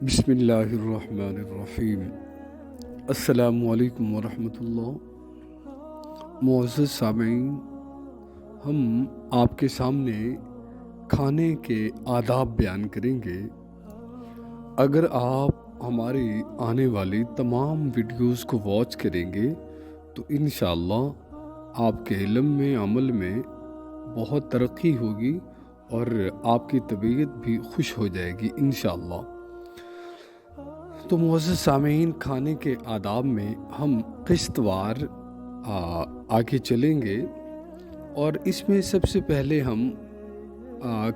بسم اللہ الرحمن الرحیم۔ السلام علیکم ورحمۃ اللہ۔ معزز سامعین، ہم آپ کے سامنے کھانے کے آداب بیان کریں گے۔ اگر آپ ہماری آنے والی تمام ویڈیوز کو واچ کریں گے تو انشاءاللہ آپ کے علم میں، عمل میں بہت ترقی ہوگی اور آپ کی طبیعت بھی خوش ہو جائے گی انشاءاللہ۔ تو معزز سامعین، کھانے کے آداب میں ہم قسط وار آگے چلیں گے، اور اس میں سب سے پہلے ہم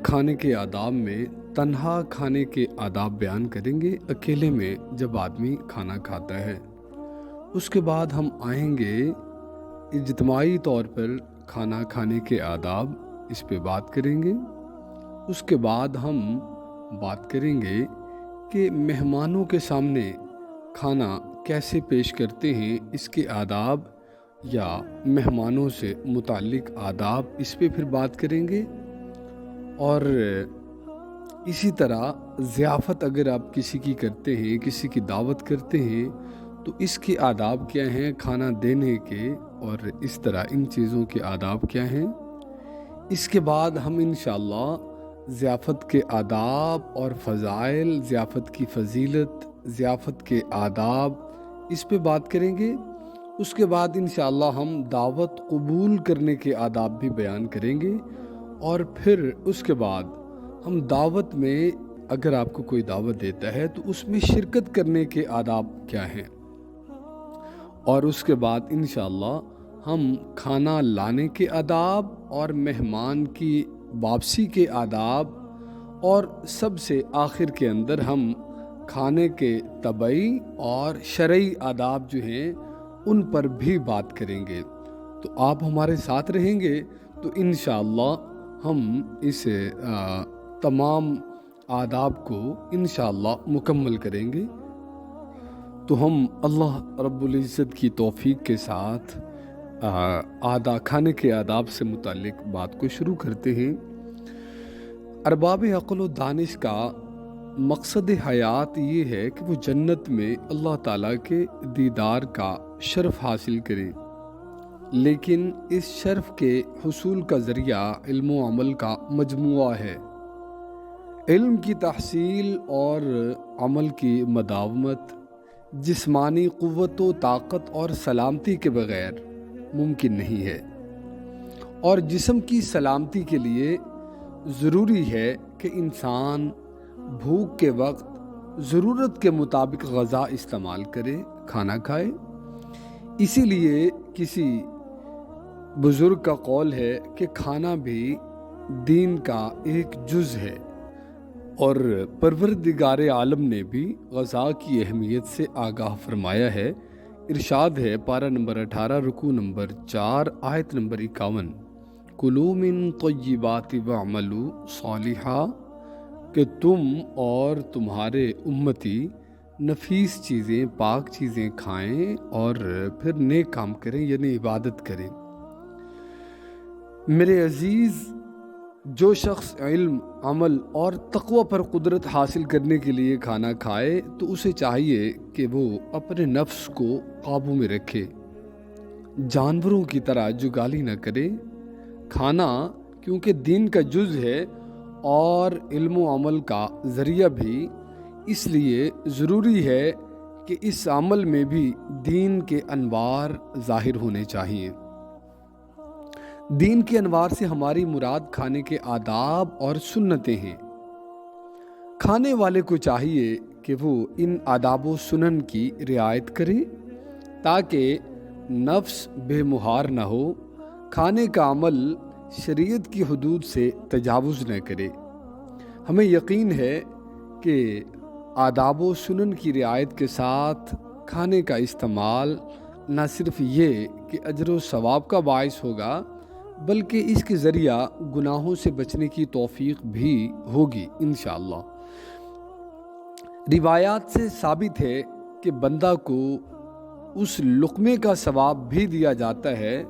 کھانے کے آداب میں تنہا کھانے کے آداب بیان کریں گے، اکیلے میں جب آدمی کھانا کھاتا ہے۔ اس کے بعد ہم آئیں گے اجتماعی طور پر کھانا کھانے کے آداب، اس پہ بات کریں گے۔ اس کے بعد ہم بات کریں گے کہ مہمانوں کے سامنے کھانا کیسے پیش کرتے ہیں، اس کے آداب یا مہمانوں سے متعلق آداب، اس پہ پھر بات کریں گے۔ اور اسی طرح ضیافت اگر آپ کسی کی کرتے ہیں، کسی کی دعوت کرتے ہیں، تو اس کے آداب کیا ہیں کھانا دینے کے، اور اس طرح ان چیزوں کے آداب کیا ہیں۔ اس کے بعد ہم انشاءاللہ ضیافت کے آداب اور فضائل، ضیافت کی فضیلت، ضیافت کے آداب، اس پہ بات کریں گے۔ اس کے بعد انشاءاللہ ہم دعوت قبول کرنے کے آداب بھی بیان کریں گے، اور پھر اس کے بعد ہم دعوت میں، اگر آپ کو کوئی دعوت دیتا ہے تو اس میں شرکت کرنے کے آداب کیا ہیں، اور اس کے بعد انشاءاللہ ہم کھانا لانے کے آداب اور مہمان کی واپسی کے آداب، اور سب سے آخر کے اندر ہم کھانے کے طبعی اور شرعی آداب جو ہیں ان پر بھی بات کریں گے۔ تو آپ ہمارے ساتھ رہیں گے تو انشاءاللہ ہم اس تمام آداب کو انشاءاللہ مکمل کریں گے۔ تو ہم اللہ رب العزت کی توفیق کے ساتھ کھانے کے آداب سے متعلق بات کو شروع کرتے ہیں۔ ارباب عقل و دانش کا مقصد حیات یہ ہے کہ وہ جنت میں اللہ تعالیٰ کے دیدار کا شرف حاصل کریں، لیکن اس شرف کے حصول کا ذریعہ علم و عمل کا مجموعہ ہے۔ علم کی تحصیل اور عمل کی مداومت جسمانی قوت و طاقت اور سلامتی کے بغیر ممکن نہیں ہے، اور جسم کی سلامتی کے لیے ضروری ہے کہ انسان بھوک کے وقت ضرورت کے مطابق غذا استعمال کرے، کھانا کھائے۔ اسی لیے کسی بزرگ کا قول ہے کہ کھانا بھی دین کا ایک جز ہے، اور پروردگار عالم نے بھی غذا کی اہمیت سے آگاہ فرمایا ہے۔ ارشاد ہے پارہ نمبر 18، رکوع نمبر 4، آیت نمبر 51، کلوا من طیبات واعملوا صالحا، کہ تم اور تمہارے امتی نفیس چیزیں، پاک چیزیں کھائیں اور پھر نیک کام کریں، یعنی عبادت کریں۔ میرے عزیز، جو شخص علم، عمل اور تقوی پر قدرت حاصل کرنے کے لیے کھانا کھائے تو اسے چاہیے کہ وہ اپنے نفس کو قابو میں رکھے، جانوروں کی طرح جگالی نہ کرے۔ کھانا کیونکہ دین کا جز ہے اور علم و عمل کا ذریعہ بھی، اس لیے ضروری ہے کہ اس عمل میں بھی دین کے انوار ظاہر ہونے چاہیے۔ دین کے انوار سے ہماری مراد کھانے کے آداب اور سنتیں ہیں۔ کھانے والے کو چاہیے کہ وہ ان آداب و سنن کی رعایت کرے تاکہ نفس بے مہار نہ ہو، کھانے کا عمل شریعت کی حدود سے تجاوز نہ کرے۔ ہمیں یقین ہے کہ آداب و سنن کی رعایت کے ساتھ کھانے کا استعمال نہ صرف یہ کہ اجر و ثواب کا باعث ہوگا، بلکہ اس کے ذریعہ گناہوں سے بچنے کی توفیق بھی ہوگی انشاءاللہ۔ روایات سے ثابت ہے کہ بندہ کو اس لقمے کا ثواب بھی دیا جاتا ہے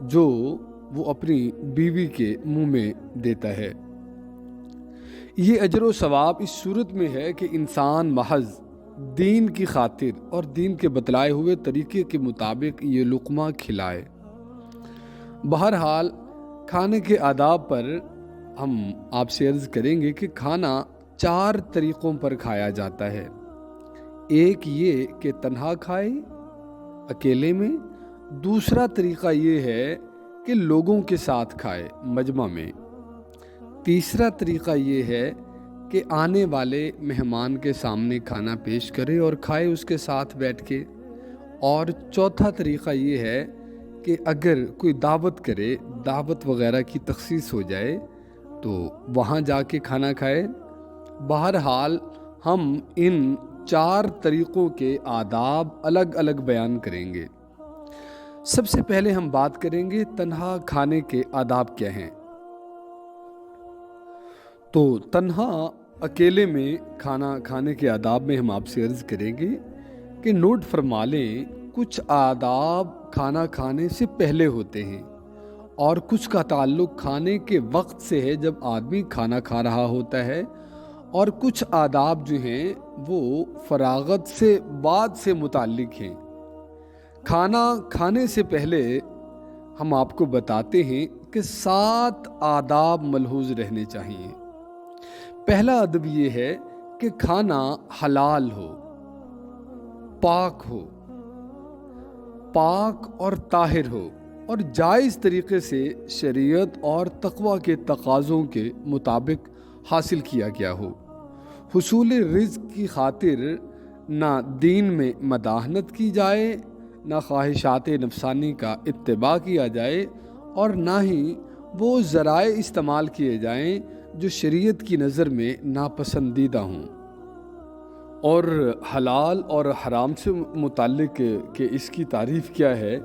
جو وہ اپنی بیوی کے منہ میں دیتا ہے۔ یہ اجر و ثواب اس صورت میں ہے کہ انسان محض دین کی خاطر اور دین کے بتلائے ہوئے طریقے کے مطابق یہ لقمہ کھلائے۔ بہرحال کھانے کے آداب پر ہم آپ سے عرض کریں گے کہ کھانا 4 طریقوں پر کھایا جاتا ہے۔ ایک یہ کہ تنہا کھائے اکیلے میں، دوسرا طریقہ یہ ہے کہ لوگوں کے ساتھ کھائے مجمع میں، تیسرا طریقہ یہ ہے کہ آنے والے مہمان کے سامنے کھانا پیش کرے اور کھائے اس کے ساتھ بیٹھ کے، اور چوتھا طریقہ یہ ہے کہ اگر کوئی دعوت کرے، دعوت وغیرہ کی تخصیص ہو جائے تو وہاں جا کے کھانا کھائے۔ بہرحال ہم ان 4 طریقوں کے آداب الگ الگ بیان کریں گے۔ سب سے پہلے ہم بات کریں گے تنہا کھانے کے آداب کیا ہیں۔ تو تنہا اکیلے میں کھانا کھانے کے آداب میں ہم آپ سے عرض کریں گے کہ نوٹ فرما لیں، کچھ آداب کھانا کھانے سے پہلے ہوتے ہیں اور کچھ کا تعلق کھانے کے وقت سے ہے جب آدمی کھانا کھا رہا ہوتا ہے، اور کچھ آداب جو ہیں وہ فراغت سے بعد سے متعلق ہیں۔ کھانا کھانے سے پہلے ہم آپ کو بتاتے ہیں کہ 7 آداب ملحوظ رہنے چاہیے۔ پہلا ادب یہ ہے کہ کھانا حلال ہو، پاک ہو، پاک اور طاہر ہو، اور جائز طریقے سے شریعت اور تقوی کے تقاضوں کے مطابق حاصل کیا گیا ہو۔ حصول رزق کی خاطر نہ دین میں مداحنت کی جائے، نہ خواہشات نفسانی کا اتباع کیا جائے، اور نہ ہی وہ ذرائع استعمال کیے جائیں جو شریعت کی نظر میں ناپسندیدہ ہوں۔ اور حلال اور حرام سے متعلق کہ اس کی تعریف کیا ہے،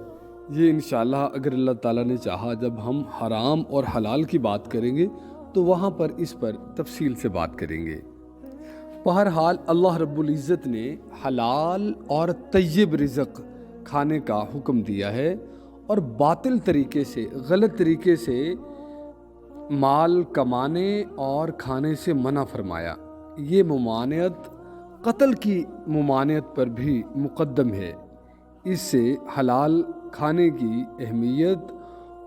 یہ انشاءاللہ اگر اللہ تعالیٰ نے چاہا جب ہم حرام اور حلال کی بات کریں گے تو وہاں پر اس پر تفصیل سے بات کریں گے۔ بہرحال اللہ رب العزت نے حلال اور طیب رزق کھانے کا حکم دیا ہے، اور باطل طریقے سے، غلط طریقے سے مال کمانے اور کھانے سے منع فرمایا۔ یہ ممانعت قتل کی ممانعت پر بھی مقدم ہے۔ اس سے حلال کھانے کی اہمیت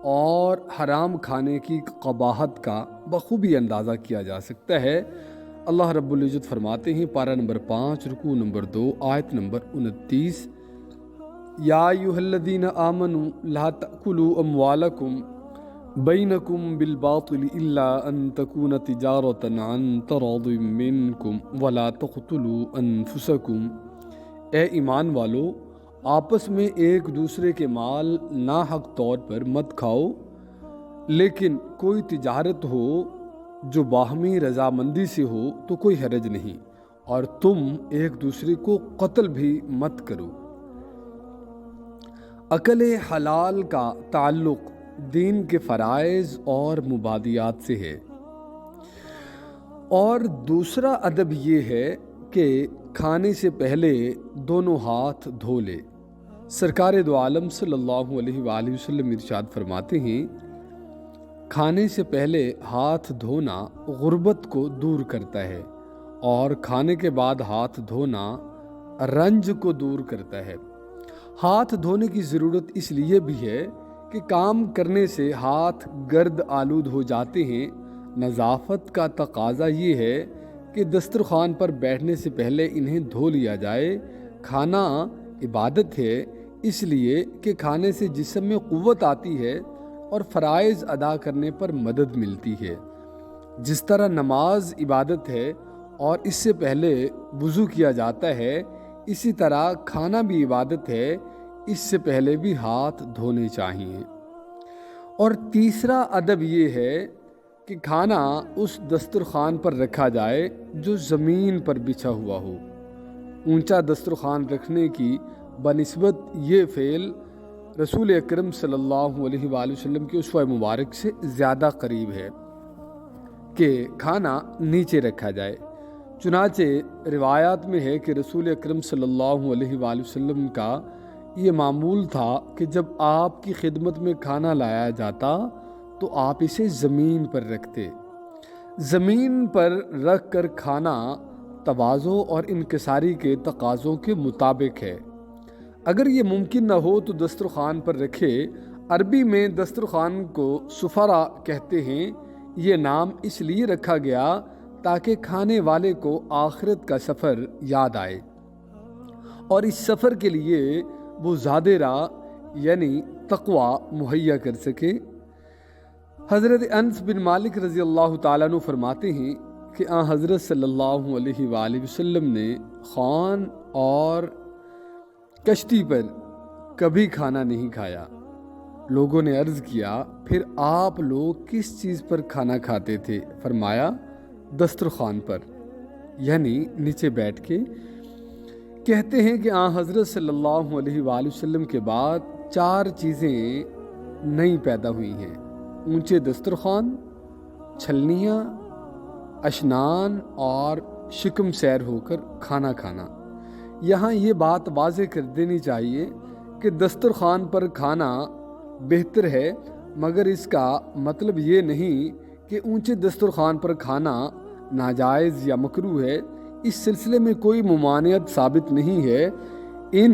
اور حرام کھانے کی قباحت کا بخوبی اندازہ کیا جا سکتا ہے۔ اللہ رب العزت فرماتے ہیں، پارہ نمبر 5 رکوع نمبر 2 آیت نمبر 29، یا ایھا الذین آمنوا لا تأکلوا اموالکم بینکم بالباطل الا ان تکون تجارۃ عن تراض منکم ولا تقتلوا انفسکم۔ اے ایمان والو، آپس میں ایک دوسرے کے مال ناحق طور پر مت کھاؤ، لیکن کوئی تجارت ہو جو باہمی رضامندی سے ہو تو کوئی حرج نہیں، اور تم ایک دوسرے کو قتل بھی مت کرو۔ اکل حلال کا تعلق دین کے فرائض اور مبادیات سے ہے۔ اور دوسرا ادب یہ ہے کہ کھانے سے پہلے دونوں ہاتھ دھو لے۔ سرکار دو عالم صلی اللہ علیہ وآلہ وسلم ارشاد فرماتے ہیں، کھانے سے پہلے ہاتھ دھونا غربت کو دور کرتا ہے، اور کھانے کے بعد ہاتھ دھونا رنج کو دور کرتا ہے۔ ہاتھ دھونے کی ضرورت اس لیے بھی ہے کہ کام کرنے سے ہاتھ گرد آلود ہو جاتے ہیں۔ نظافت کا تقاضا یہ ہے کہ دسترخوان پر بیٹھنے سے پہلے انہیں دھو لیا جائے۔ کھانا عبادت ہے، اس لیے کہ کھانے سے جسم میں قوت آتی ہے اور فرائض ادا کرنے پر مدد ملتی ہے۔ جس طرح نماز عبادت ہے اور اس سے پہلے وضو کیا جاتا ہے، اسی طرح کھانا بھی عبادت ہے، اس سے پہلے بھی ہاتھ دھونے چاہیے۔ اور تیسرا ادب یہ ہے کہ کھانا اس دسترخوان پر رکھا جائے جو زمین پر بچھا ہوا ہو۔ اونچا دسترخوان رکھنے کی بنسبت یہ فعل رسول اکرم صلی اللہ علیہ وآلہ وسلم کے اسوہ مبارک سے زیادہ قریب ہے کہ کھانا نیچے رکھا جائے۔ چنانچہ روایات میں ہے کہ رسول اکرم صلی اللہ علیہ وآلہ وسلم کا یہ معمول تھا کہ جب آپ کی خدمت میں کھانا لایا جاتا تو آپ اسے زمین پر رکھتے۔ زمین پر رکھ کر کھانا تواضع اور انکساری کے تقاضوں کے مطابق ہے۔ اگر یہ ممکن نہ ہو تو دسترخوان پر رکھے۔ عربی میں دسترخوان کو سفرہ کہتے ہیں۔ یہ نام اس لیے رکھا گیا تاکہ کھانے والے کو آخرت کا سفر یاد آئے اور اس سفر کے لیے وہ زیادہ راہ یعنی تقوی مہیا کر سکے۔ حضرت انس بن مالک رضی اللہ تعالیٰ عنہ فرماتے ہیں کہ حضرت صلی اللہ علیہ وآلہ وسلم نے خوان اور کشتی پر کبھی کھانا نہیں کھایا۔ لوگوں نے عرض کیا پھر آپ لوگ کس چیز پر کھانا کھاتے تھے؟ فرمایا دسترخوان پر، یعنی نیچے بیٹھ کے۔ کہتے ہیں کہ حضرت صلی اللہ علیہ وآلہ وسلم کے بعد 4 چیزیں نئی پیدا ہوئی ہیں: اونچے دسترخوان، چھلنیاں، اشنان اور شکم سیر ہو کر کھانا کھانا۔ یہاں یہ بات واضح کر دینی چاہیے کہ دسترخوان پر کھانا بہتر ہے، مگر اس کا مطلب یہ نہیں کہ اونچے دسترخوان پر کھانا ناجائز یا مکروہ ہے۔ اس سلسلے میں کوئی ممانعت ثابت نہیں ہے۔ ان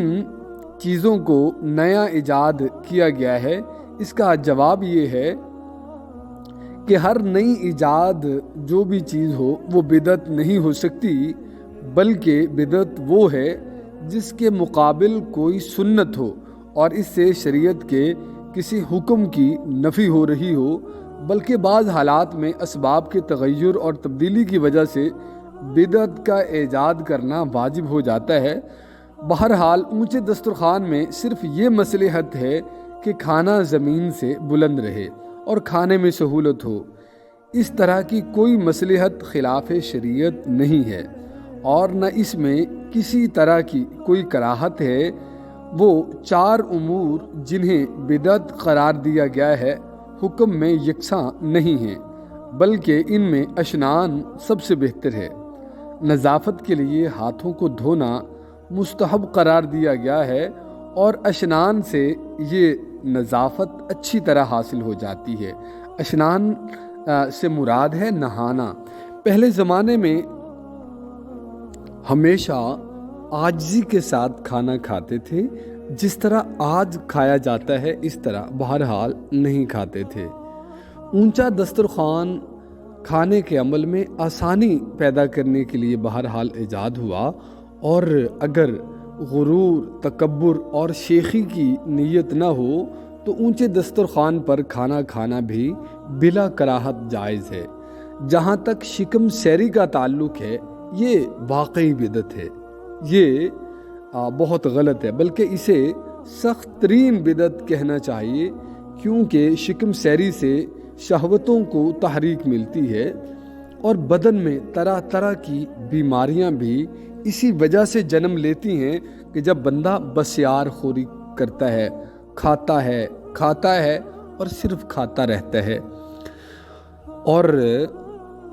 چیزوں کو نیا ایجاد کیا گیا ہے۔ اس کا جواب یہ ہے کہ ہر نئی ایجاد جو بھی چیز ہو وہ بدعت نہیں ہو سکتی، بلکہ بدعت وہ ہے جس کے مقابل کوئی سنت ہو اور اس سے شریعت کے کسی حکم کی نفی ہو رہی ہو، بلکہ بعض حالات میں اسباب کے تغیر اور تبدیلی کی وجہ سے بدعت کا ایجاد کرنا واجب ہو جاتا ہے۔ بہرحال اونچے دسترخوان میں صرف یہ مصلحت ہے کہ کھانا زمین سے بلند رہے اور کھانے میں سہولت ہو۔ اس طرح کی کوئی مصلحت خلاف شریعت نہیں ہے اور نہ اس میں کسی طرح کی کوئی کراہت ہے۔ وہ 4 امور جنہیں بدعت قرار دیا گیا ہے حکم میں یکساں نہیں ہیں، بلکہ ان میں اشنان سب سے بہتر ہے۔ نظافت کے لیے ہاتھوں کو دھونا مستحب قرار دیا گیا ہے اور اشنان سے یہ نظافت اچھی طرح حاصل ہو جاتی ہے۔ اشنان سے مراد ہے نہانا۔ پہلے زمانے میں ہمیشہ عاجزی کے ساتھ کھانا کھاتے تھے، جس طرح آج کھایا جاتا ہے اس طرح بہرحال نہیں کھاتے تھے۔ اونچا دسترخوان کھانے کے عمل میں آسانی پیدا کرنے کے لیے بہرحال ایجاد ہوا، اور اگر غرور، تکبر اور شیخی کی نیت نہ ہو تو اونچے دسترخوان پر کھانا کھانا بھی بلا کراہت جائز ہے۔ جہاں تک شکم سیری کا تعلق ہے، یہ واقعی بدعت ہے۔ یہ بہت غلط ہے، بلکہ اسے سخت ترین بدعت کہنا چاہیے، کیونکہ شکم سیری سے شہوتوں کو تحریک ملتی ہے اور بدن میں طرح طرح کی بیماریاں بھی اسی وجہ سے جنم لیتی ہیں کہ جب بندہ بسیار خوری کرتا ہے، کھاتا ہے اور صرف کھاتا رہتا ہے۔ اور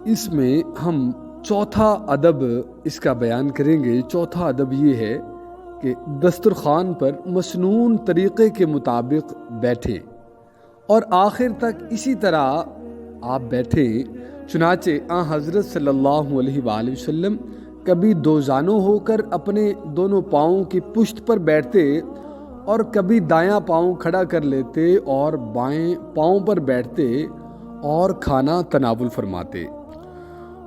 اس میں ہم چوتھا ادب اس کا بیان کریں گے۔ چوتھا ادب یہ ہے کہ دسترخوان پر مسنون طریقے کے مطابق بیٹھیں اور آخر تک اسی طرح آپ بیٹھیں۔ چنانچہ حضرت صلی اللہ علیہ وآلہ وسلم کبھی 2 زانوں ہو کر اپنے دونوں پاؤں کی پشت پر بیٹھتے اور کبھی دایاں پاؤں کھڑا کر لیتے اور بائیں پاؤں پر بیٹھتے اور کھانا تناول فرماتے۔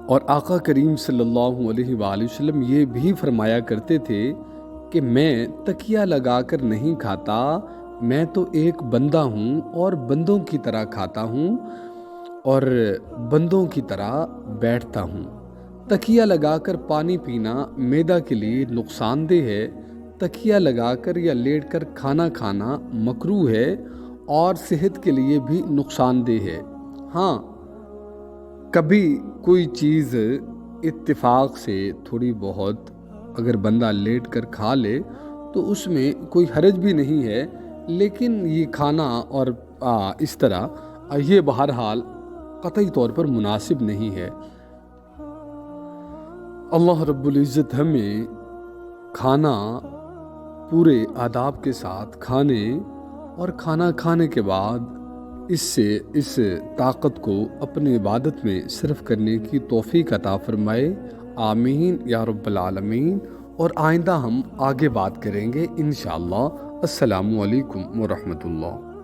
اور آقا کریم صلی اللہ علیہ وآلہ وسلم یہ بھی فرمایا کرتے تھے کہ میں تکیہ لگا کر نہیں کھاتا، میں تو ایک بندہ ہوں اور بندوں کی طرح کھاتا ہوں اور بندوں کی طرح بیٹھتا ہوں۔ تکیہ لگا کر پانی پینا معدہ کے لیے نقصان دہ ہے۔ تکیہ لگا کر یا لیٹ کر کھانا کھانا مکروہ ہے اور صحت کے لیے بھی نقصان دہ ہے۔ ہاں، کبھی کوئی چیز اتفاق سے تھوڑی بہت اگر بندہ لیٹ کر کھا لے تو اس میں کوئی حرج بھی نہیں ہے، لیکن یہ کھانا اور اس طرح یہ بہرحال قطعی طور پر مناسب نہیں ہے۔ اللہ رب العزت ہمیں کھانا پورے آداب کے ساتھ کھانے اور کھانا کھانے کے بعد اس طاقت کو اپنی عبادت میں صرف کرنے کی توفیق عطا فرمائے، آمین یا رب العالمین۔ اور آئندہ ہم آگے بات کریں گے انشاءاللہ۔ السلام علیکم ورحمۃ اللہ۔